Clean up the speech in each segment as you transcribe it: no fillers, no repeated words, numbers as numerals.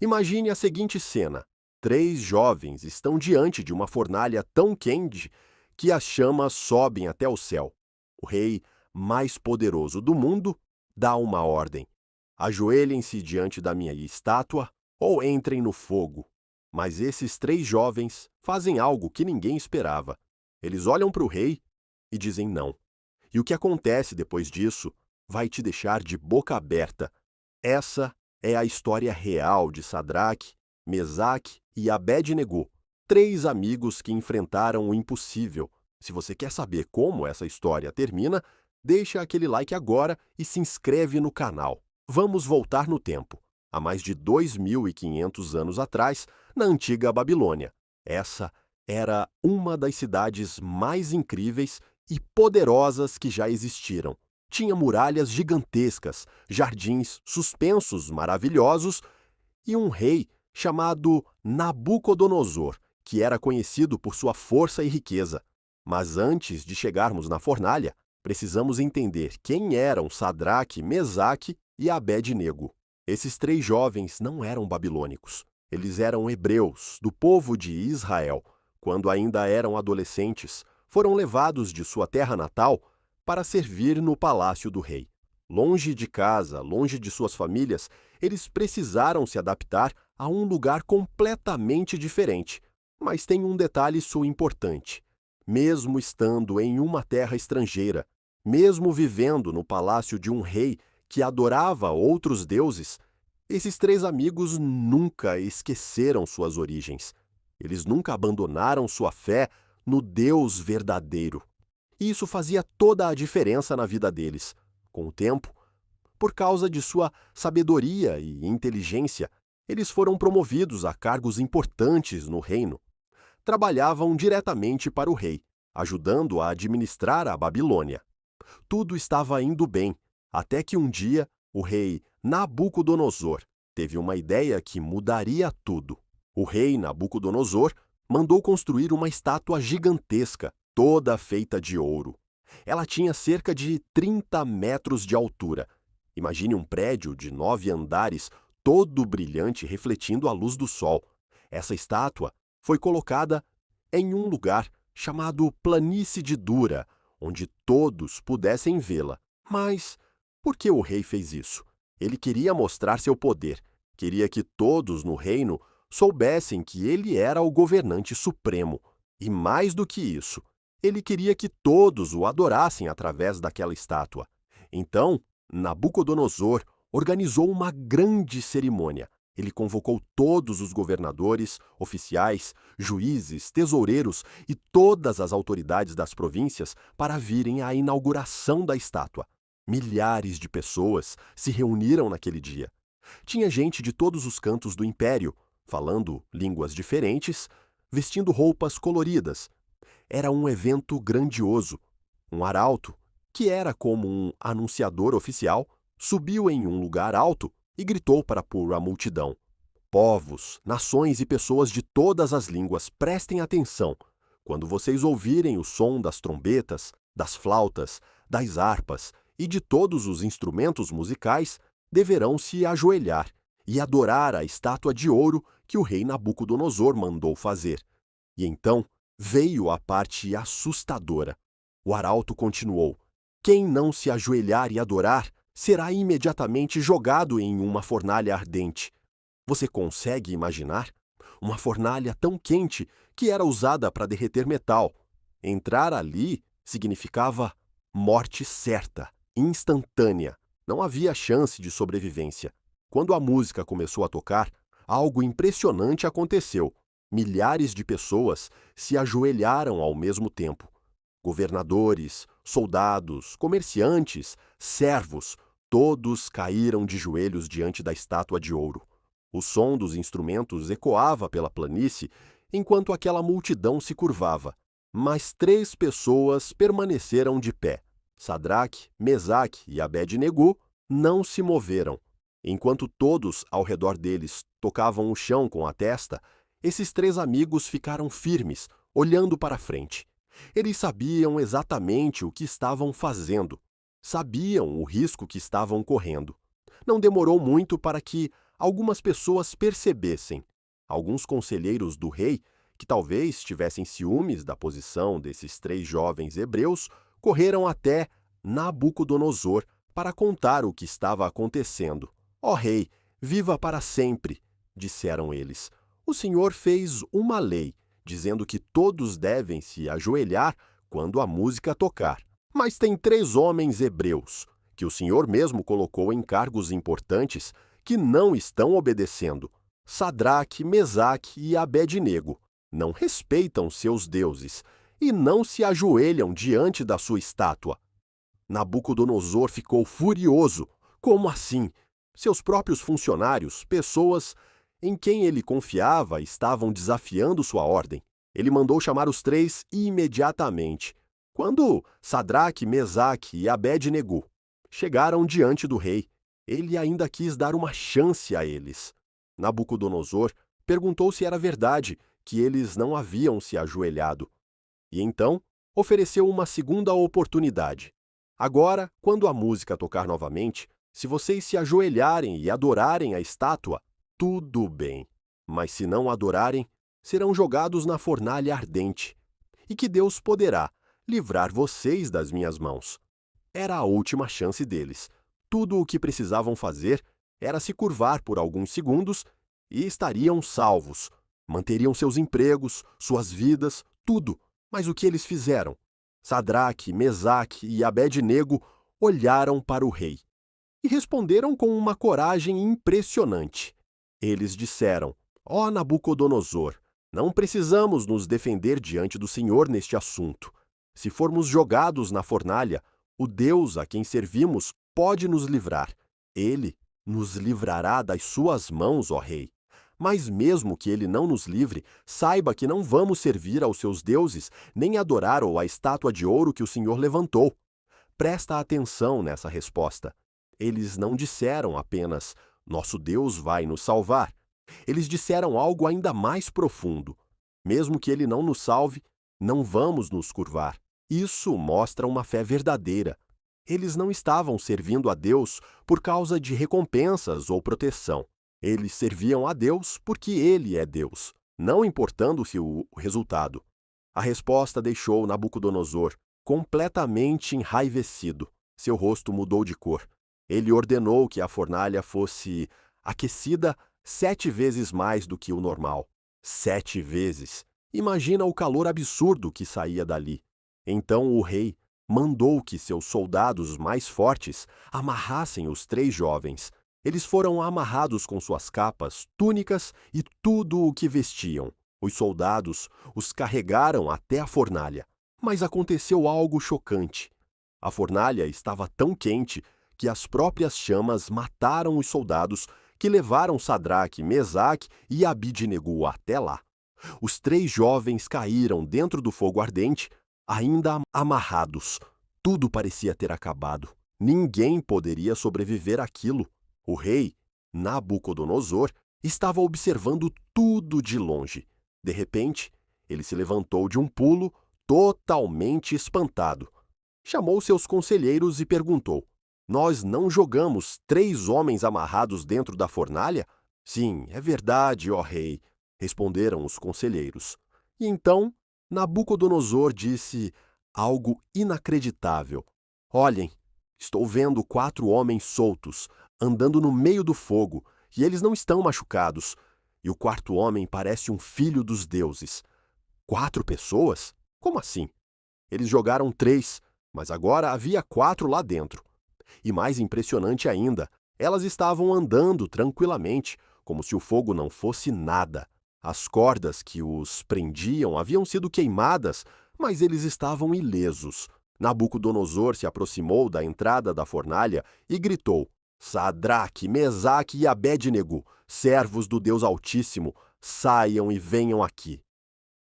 Imagine a seguinte cena. Três jovens estão diante de uma fornalha tão quente que as chamas sobem até o céu. O rei mais poderoso do mundo dá uma ordem. Ajoelhem-se diante da minha estátua ou entrem no fogo. Mas esses três jovens fazem algo que ninguém esperava. Eles olham para o rei e dizem não. E o que acontece depois disso vai te deixar de boca aberta. Essa é a história real de Sadraque, Mesaque e Abed-Negô, três amigos que enfrentaram o impossível. Se você quer saber como essa história termina, deixa aquele like agora e se inscreve no canal. Vamos voltar no tempo, há mais de 2.500 anos atrás, na antiga Babilônia. Essa era uma das cidades mais incríveis e poderosas que já existiram. Tinha muralhas gigantescas, jardins suspensos maravilhosos e um rei chamado Nabucodonosor, que era conhecido por sua força e riqueza. Mas antes de chegarmos na fornalha, precisamos entender quem eram Sadraque, Mesaque e Abed-Nego. Esses três jovens não eram babilônicos. Eles eram hebreus, do povo de Israel. Quando ainda eram adolescentes, foram levados de sua terra natal para servir no palácio do rei. Longe de casa, longe de suas famílias, eles precisaram se adaptar a um lugar completamente diferente. Mas tem um detalhe importante. Mesmo estando em uma terra estrangeira, mesmo vivendo no palácio de um rei que adorava outros deuses, esses três amigos nunca esqueceram suas origens. Eles nunca abandonaram sua fé no Deus verdadeiro. E isso fazia toda a diferença na vida deles. Com o tempo, por causa de sua sabedoria e inteligência, eles foram promovidos a cargos importantes no reino. Trabalhavam diretamente para o rei, ajudando a administrar a Babilônia. Tudo estava indo bem, até que um dia o rei Nabucodonosor teve uma ideia que mudaria tudo. O rei Nabucodonosor mandou construir uma estátua gigantesca, toda feita de ouro. Ela tinha cerca de 30 metros de altura. Imagine um prédio de 9 andares, todo brilhante, refletindo a luz do sol. Essa estátua foi colocada em um lugar chamado Planície de Dura, onde todos pudessem vê-la. Mas por que o rei fez isso? Ele queria mostrar seu poder. Queria que todos no reino soubessem que ele era o governante supremo. E mais do que isso, ele queria que todos o adorassem através daquela estátua. Então, Nabucodonosor organizou uma grande cerimônia. Ele convocou todos os governadores, oficiais, juízes, tesoureiros e todas as autoridades das províncias para virem à inauguração da estátua. Milhares de pessoas se reuniram naquele dia. Tinha gente de todos os cantos do império, falando línguas diferentes, vestindo roupas coloridas. Era um evento grandioso. Um arauto, que era como um anunciador oficial, subiu em um lugar alto e gritou para a multidão: povos, nações e pessoas de todas as línguas, prestem atenção. Quando vocês ouvirem o som das trombetas, das flautas, das harpas e de todos os instrumentos musicais, deverão se ajoelhar e adorar a estátua de ouro que o rei Nabucodonosor mandou fazer. E então veio a parte assustadora. O arauto continuou: quem não se ajoelhar e adorar será imediatamente jogado em uma fornalha ardente. Você consegue imaginar? Uma fornalha tão quente que era usada para derreter metal. Entrar ali significava morte certa, instantânea. Não havia chance de sobrevivência. Quando a música começou a tocar, algo impressionante aconteceu. Milhares de pessoas se ajoelharam ao mesmo tempo. Governadores, soldados, comerciantes, servos, todos caíram de joelhos diante da estátua de ouro. O som dos instrumentos ecoava pela planície enquanto aquela multidão se curvava. Mas três pessoas permaneceram de pé. Sadraque, Mesaque e Abed-Nego não se moveram. Enquanto todos ao redor deles tocavam o chão com a testa, esses três amigos ficaram firmes, olhando para frente. Eles sabiam exatamente o que estavam fazendo. Sabiam o risco que estavam correndo. Não demorou muito para que algumas pessoas percebessem. Alguns conselheiros do rei, que talvez tivessem ciúmes da posição desses 3 jovens hebreus, correram até Nabucodonosor para contar o que estava acontecendo. Ó rei, viva para sempre, disseram eles. O Senhor fez uma lei, dizendo que todos devem se ajoelhar quando a música tocar. Mas tem 3 homens hebreus, que o Senhor mesmo colocou em cargos importantes, que não estão obedecendo. Sadraque, Mesaque e Abed-nego não respeitam seus deuses e não se ajoelham diante da sua estátua. Nabucodonosor ficou furioso. Como assim? Seus próprios funcionários, pessoas em quem ele confiava, estavam desafiando sua ordem. Ele mandou chamar os 3 imediatamente. Quando Sadraque, Mesaque e Abed-nego chegaram diante do rei, ele ainda quis dar uma chance a eles. Nabucodonosor perguntou se era verdade que eles não haviam se ajoelhado. E então ofereceu uma segunda oportunidade. Agora, quando a música tocar novamente, se vocês se ajoelharem e adorarem a estátua, tudo bem. Mas se não adorarem, serão jogados na fornalha ardente. E que Deus poderá livrar vocês das minhas mãos. Era a última chance deles. Tudo o que precisavam fazer era se curvar por alguns segundos e estariam salvos. Manteriam seus empregos, suas vidas, tudo. Mas o que eles fizeram? Sadraque, Mesaque e Abed-nego olharam para o rei e responderam com uma coragem impressionante. Eles disseram: Ó Nabucodonosor, não precisamos nos defender diante do Senhor neste assunto. Se formos jogados na fornalha, o Deus a quem servimos pode nos livrar. Ele nos livrará das suas mãos, ó rei. Mas mesmo que ele não nos livre, saiba que não vamos servir aos seus deuses, nem adorar a estátua de ouro que o Senhor levantou. Presta atenção nessa resposta. Eles não disseram apenas, nosso Deus vai nos salvar. Eles disseram algo ainda mais profundo. Mesmo que ele não nos salve, não vamos nos curvar. Isso mostra uma fé verdadeira. Eles não estavam servindo a Deus por causa de recompensas ou proteção. Eles serviam a Deus porque Ele é Deus, não importando-se o resultado. A resposta deixou Nabucodonosor completamente enraivecido. Seu rosto mudou de cor. Ele ordenou que a fornalha fosse aquecida 7 vezes mais do que o normal. 7 vezes! Imagina o calor absurdo que saía dali. Então o rei mandou que seus soldados mais fortes amarrassem os 3 jovens. Eles foram amarrados com suas capas, túnicas e tudo o que vestiam. Os soldados os carregaram até a fornalha. Mas aconteceu algo chocante. A fornalha estava tão quente que as próprias chamas mataram os soldados que levaram Sadraque, Mesaque e Abed-nego até lá. Os 3 jovens caíram dentro do fogo ardente, ainda amarrados. Tudo parecia ter acabado. Ninguém poderia sobreviver àquilo. O rei, Nabucodonosor, estava observando tudo de longe. De repente, ele se levantou de um pulo, totalmente espantado. Chamou seus conselheiros e perguntou: Nós não jogamos 3 homens amarrados dentro da fornalha? Sim, é verdade, ó rei, responderam os conselheiros. E então, Nabucodonosor disse algo inacreditável. Olhem, estou vendo 4 homens soltos, andando no meio do fogo, e eles não estão machucados. E o 4º homem parece um filho dos deuses. 4 pessoas? Como assim? Eles jogaram 3, mas agora havia 4 lá dentro. E mais impressionante ainda, elas estavam andando tranquilamente, como se o fogo não fosse nada. As cordas que os prendiam haviam sido queimadas, mas eles estavam ilesos. Nabucodonosor se aproximou da entrada da fornalha e gritou: Sadraque, Mesaque e Abed-nego, servos do Deus Altíssimo, saiam e venham aqui.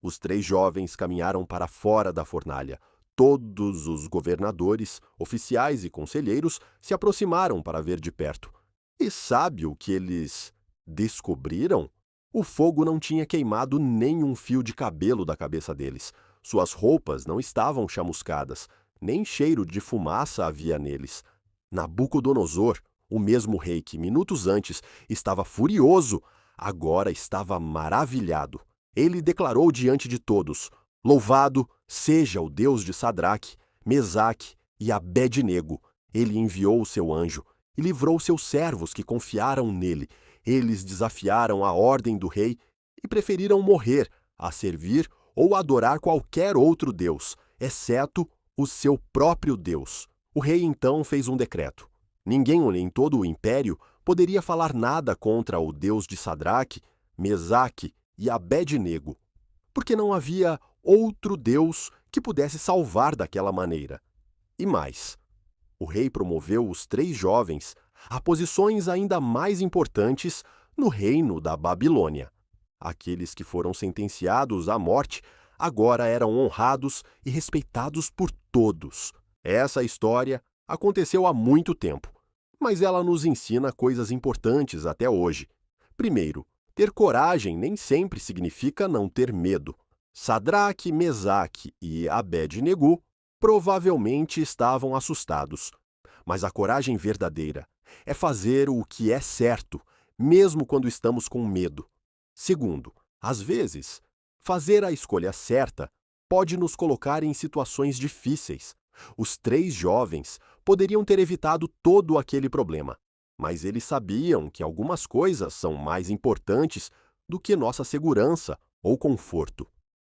Os 3 jovens caminharam para fora da fornalha. Todos os governadores, oficiais e conselheiros se aproximaram para ver de perto. E sabe o que eles descobriram? O fogo não tinha queimado nem um fio de cabelo da cabeça deles. Suas roupas não estavam chamuscadas, nem cheiro de fumaça havia neles. Nabucodonosor, O mesmo rei que minutos antes estava furioso, agora estava maravilhado. Ele declarou diante de todos: Louvado seja o Deus de Sadraque, Mesaque e Abed-nego. Ele enviou o seu anjo e livrou seus servos que confiaram nele. Eles desafiaram a ordem do rei e preferiram morrer a servir ou adorar qualquer outro deus, exceto o seu próprio Deus. O rei então fez um decreto. Ninguém em todo o império poderia falar nada contra o Deus de Sadraque, Mesaque e Abed-nego, porque não havia outro Deus que pudesse salvar daquela maneira. E mais, o rei promoveu os 3 jovens a posições ainda mais importantes no reino da Babilônia. Aqueles que foram sentenciados à morte agora eram honrados e respeitados por todos. Essa história aconteceu há muito tempo, mas ela nos ensina coisas importantes até hoje. Primeiro, ter coragem nem sempre significa não ter medo. Sadraque, Mesaque e Abed-nego provavelmente estavam assustados. Mas a coragem verdadeira é fazer o que é certo, mesmo quando estamos com medo. Segundo, às vezes, fazer a escolha certa pode nos colocar em situações difíceis. Os 3 jovens poderiam ter evitado todo aquele problema, mas eles sabiam que algumas coisas são mais importantes do que nossa segurança ou conforto.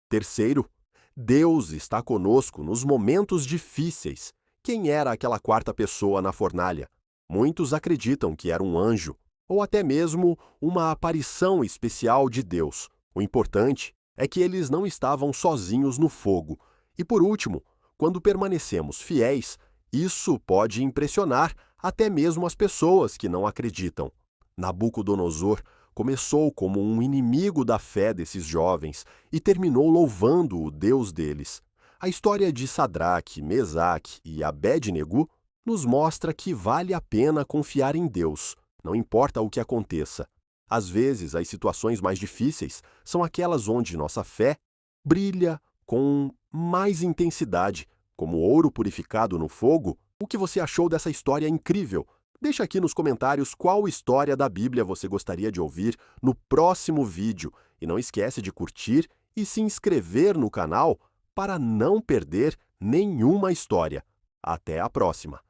Terceiro, Deus está conosco nos momentos difíceis. Quem era aquela 4ª pessoa na fornalha? Muitos acreditam que era um anjo, ou até mesmo uma aparição especial de Deus. O importante é que eles não estavam sozinhos no fogo. E por último, quando permanecemos fiéis, isso pode impressionar até mesmo as pessoas que não acreditam. Nabucodonosor começou como um inimigo da fé desses jovens e terminou louvando o Deus deles. A história de Sadraque, Mesaque e Abed-nego nos mostra que vale a pena confiar em Deus, não importa o que aconteça. Às vezes, as situações mais difíceis são aquelas onde nossa fé brilha com mais intensidade, como ouro purificado no fogo. O que você achou dessa história incrível? Deixa aqui nos comentários qual história da Bíblia você gostaria de ouvir no próximo vídeo. E não esquece de curtir e se inscrever no canal para não perder nenhuma história. Até a próxima!